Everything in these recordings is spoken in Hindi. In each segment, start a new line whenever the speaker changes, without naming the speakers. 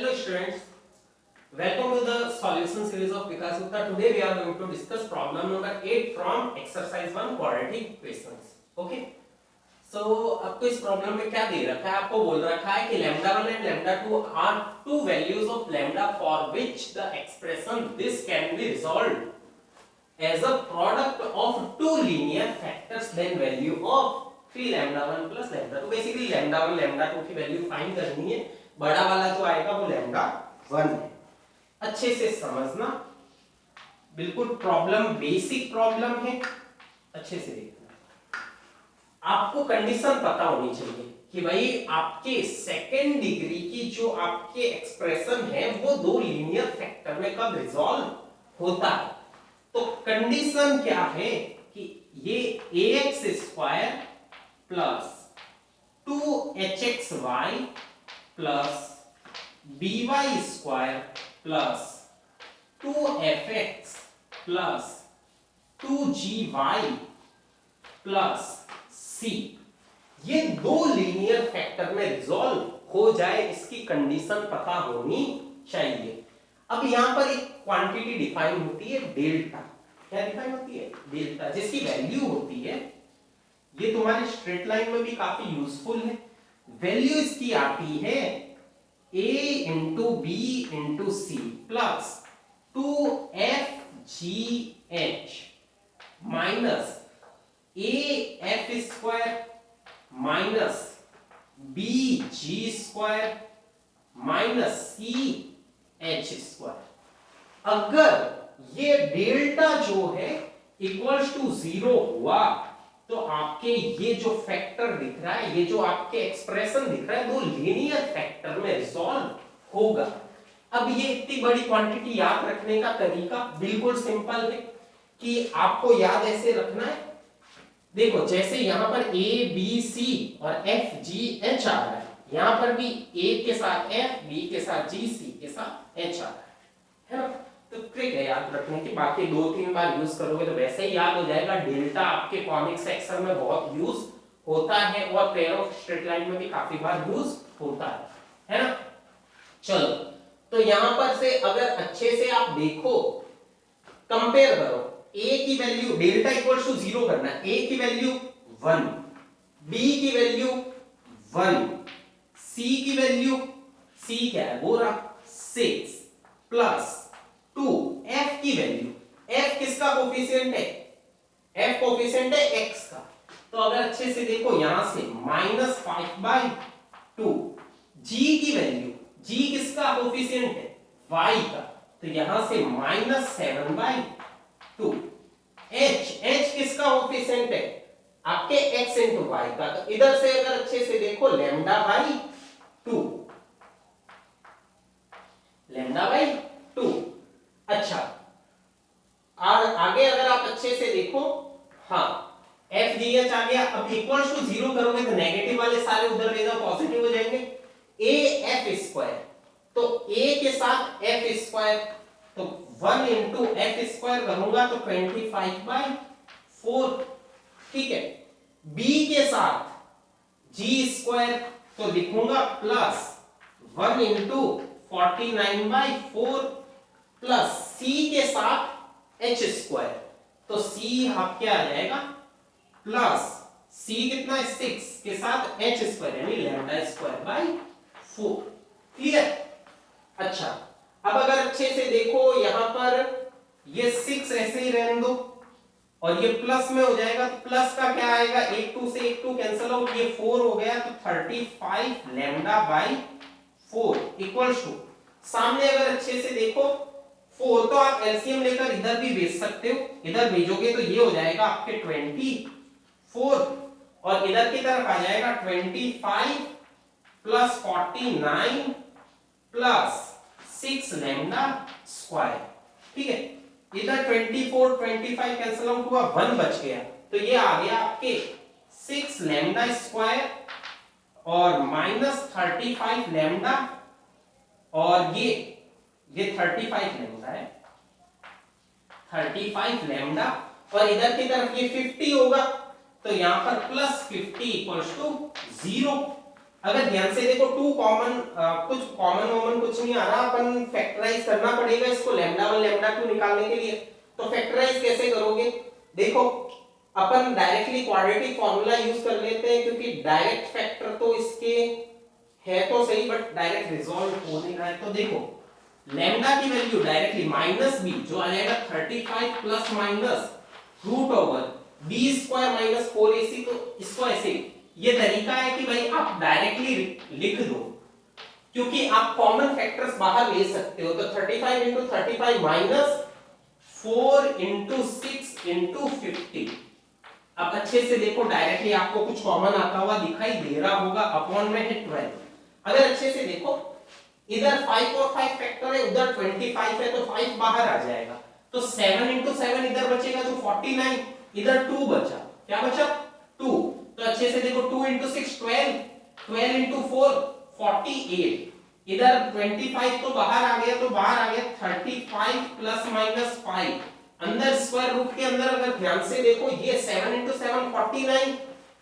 Hello students, welcome to the solution series of Vikas Gupta. Today we are going to discuss problem number 8 from exercise 1 quadratic equations. Okay. So आपको इस प्रॉब्लम में क्या दे रखा है, आपको बोल रखा है कि lambda 1 and lambda 2 are two values of lambda for which the expression this can be resolved as a product of two linear factors then value of 3 lambda 1 plus lambda 2. Basically lambda 1 lambda 2 की वैल्यू फाइंड करनी है. बड़ा वाला जो आएगा वो lambda 1 है. अच्छे से समझना, बिल्कुल प्रॉब्लम बेसिक प्रॉब्लम है, अच्छे से देखना. आपको कंडीशन पता होनी चाहिए कि भाई आपके सेकेंड डिग्री की जो आपके एक्सप्रेशन है वो दो लीनियर फैक्टर में कब रिजॉल्व होता है. तो कंडीशन क्या है कि ये ax square plus 2hxy plus by square plus 2fx plus 2gy plus c ये दो लीनियर फैक्टर में रिजॉल्व हो जाए, इसकी कंडीशन पता होनी चाहिए. अब यहां पर एक क्वांटिटी डिफाइन होती है डेल्टा. क्या डिफाइन होती है? डेल्टा, जिसकी वैल्यू होती है, ये तुम्हारे स्ट्रेट लाइन में भी काफी यूजफुल है. वैल्यू इसकी आती है a into B into C plus 2fgh minus af square minus bg square minus ch square. अगर ये डेल्टा जो है इक्वल्स टू 0 हुआ तो आपके ये जो फैक्टर दिख रहा है, ये जो आपके एक्सप्रेशन दिख रहा है, वो लीनियर फैक्टर में रिजॉल्व होगा. अब ये इतनी बड़ी क्वांटिटी याद रखने का तरीका बिल्कुल सिंपल है कि आपको याद ऐसे रखना है. देखो जैसे यहां पर a b c और f g h आ रहा है, यहां पर भी a के साथ f, b के साथ g, c के साथ h आ रहा है ना. तो ट्रिक है याद रखने की, बाकी 2-3 बार यूज करोगे तो वैसे ही याद हो जाएगा. डेल्टा आपके कॉनिक सेक्शन में बहुत यूज होता है और पेयर ऑफ स्ट्रेट लाइन में भी काफी बार यूज होता है ना. चलो तो यहां पर से अगर अच्छे से आप देखो, कंपेयर करो, a की वैल्यू डेल्टा इक्वल्स टू 0 करना है. a की वैल्यू 1, b की वैल्यू 1, c की वैल्यू, c क्या है वो रहा 6 प्लस 2, f की वैल्यू, f किसका कोफिशिएंट है? f कोफिशिएंट है x का. तो अगर अच्छे से देखो यहां से -5/2, g की वैल्यू, g किसका कोफिशिएंट है? y का. तो यहां से -7/2, h किसका कोफिशिएंट है? आपके x into y का. तो इधर से अगर अच्छे से देखो λ/2, λ/2. अच्छा, और आगे अगर आप अच्छे से देखो, हाँ f dh आ गया. अब इक्वल्स टू 0 करोगे तो नेगेटिव वाले सारे उधर ले जाओ, पॉजिटिव हो जाएंगे. a f स्क्वायर, तो a के साथ f स्क्वायर, तो 1 into f स्क्वायर करूंगा तो 25/4. ठीक है. b के साथ g स्क्वायर तो लिखूंगा प्लस 1 into 49/4 प्लस c के साथ h स्क्वायर, तो c आपके आ जाएगा प्लस c कितना है 6 के साथ h स्क्वायर यानी लैम्डा स्क्वायर बाय 4. क्लियर? अच्छा, अब अगर अच्छे से देखो यहां पर ये 6 ऐसे ही रहने दो और ये प्लस में हो जाएगा. तो प्लस का क्या आएगा, 1 2 से 1 2 कैंसिल आउट, ये 4 हो गया तो 35 लैम्डा बाय 4 इक्वल्स टू, सामने अगर अच्छे से देखो 4, तो आप एलसीएम लेकर इधर भी भेज सकते हो. इधर भेजोगे तो ये हो जाएगा आपके 24 और इधर की तरफ आ जाएगा 25 प्लस 49 प्लस 6 लैम्डा स्क्वायर. ठीक है. इधर 24 25 कैंसिल आउट हुआ, 1 बच गया, तो ये आ गया आपके 6 लैम्डा स्क्वायर और -35 लैम्डा, और ये 35 लैम्डा है, 35 लैम्डा, और इधर की तरफ ये 50 होगा, तो यहां पर +50 = 0. अगर ध्यान से देखो टू कॉमन कुछ कॉमन कुछ नहीं आ रहा, अपन फैक्टराइज करना पड़ेगा इसको लैम्डा 1 लैम्डा 2 निकालने के लिए। तो फैक्टराइज कैसे करोगे, देखो अपन डायरेक्टली क्वाड्रेटिक फॉर्मूला यूज कर लेते हैं, क्योंकि डायरेक्ट फैक्टर तो इसके है तो सही, बट डायरेक्ट रिजॉल्व हो नहीं रहा है। तो देखो लैम्डा की वैल्यू डायरेक्टली माइनस बी, जो आ जाएगा 35 plus minus root over B square minus 4ac। तो इसको ऐसे, ये तरीका है कि भाई आप डायरेक्टली लिख दो, क्योंकि आप कॉमन फैक्टर्स बाहर ले सकते हो। तो 35 इंटू 35 माइनस 4 इंटू 6 इंटू 50। अब अच्छे से देखो, डायरेक्टली आपको कुछ कॉमन आता हुआ दिखाई दे रहा होगा, अपॉन में है 12। अगर अच्छे से देखो, इधर 5 और 5 फैक्टर है, उधर 25 है, तो 5 बाहर आ जाएगा। तो 7 इंटू 7 इधर बचेगा तो 49, इधर 2 बचा, क्या बचा 2। तो अच्छे से देखो 2 इंटू 6 12, 12 इंटू 4 48, इधर 25 तो बाहर आ गया, तो बाहर आ गया 35 प्लस माइनस 5, अंदर स्क्वायर रूट के अंदर अगर ध्यान से देखो, ये 7 इंटू 7 49,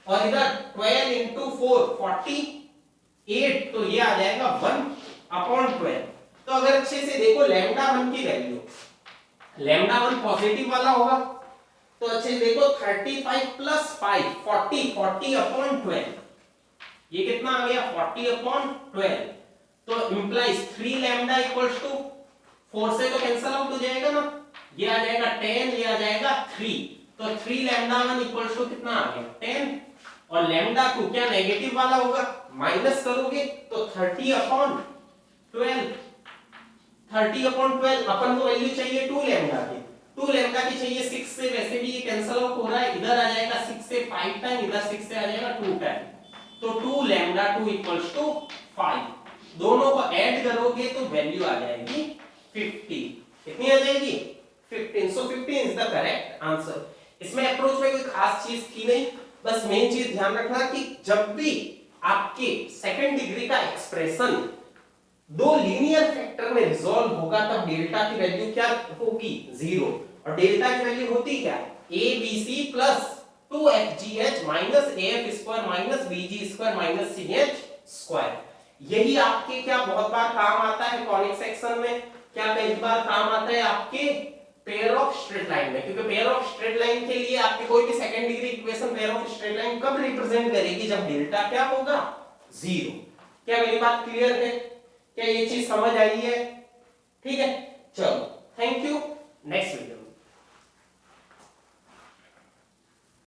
और इधर 12 इंटू 4 48, तो ये आ जाएगा 1/12। तो अगर अच्छे से देखो लैम्डा 1 की वैल्यू, लैम्डा 1 पॉजिटिव वाला होगा, तो अच्छे से देखो 35 प्लस 5 40/12, ये कितना आ गया 40/12। तो इंप्लाइज 3 लैम्डा इक्वल्स टू 4 से तो कैंसिल आउट हो जाएगा ना, ये आ जाएगा 10, ये आ जाएगा 3। तो 3 लैम्डा 1 इक्वल्स टू कितना आ गया 10, और लैम्डा 2 क्या नेगेटिव वाला होगा, माइनस करोगे तो 30/12। 30/12 अपन को वैल्यू चाहिए 2 लैम्डा की, 2 लैम्डा की चाहिए 6 से, वैसे भी ये कैंसिल आउट हो रहा है, इधर आ जाएगा 6 से 5 टाइम, इधर 6 से आ जाएगा 2 टाइम। तो 2 लैम्डा 2 इक्वल्स टू 5, दोनों को ऐड करोगे तो वैल्यू आ जाएगी 50। कितनी आ जाएगी 15। सो 15 इज द करेक्ट आंसर। इसमें अप्रोच में कोई खास चीज थी नहीं, बस मेन चीज ध्यान रखना कि जब भी आपके सेकंड डिग्री का एक्सप्रेशन दो लीनियर फैक्टर में रिजॉल्व होगा, तब डेल्टा की वैल्यू क्या होगी 0, और डेल्टा की वैल्यू होती क्या abc plus 2fgh minus af square minus bg square minus ch square. यही आपके क्या बहुत बार काम आता है कॉनिक सेक्शन में, क्या कई बार काम आता है आपके पेयर ऑफ स्ट्रेट लाइन में, क्योंकि पेयर ऑफ स्ट्रेट लाइन के लिए आपके कोई भी second degree equation pair of straight line कब रिप्रेजेंट करेगी, जब डेल्टा क्या होगा 0। क्या मेरी बात क्लियर है, क्या ये चीज समझ आई है, ठीक है, चलो थैंक यू, नेक्स्ट वीडियो।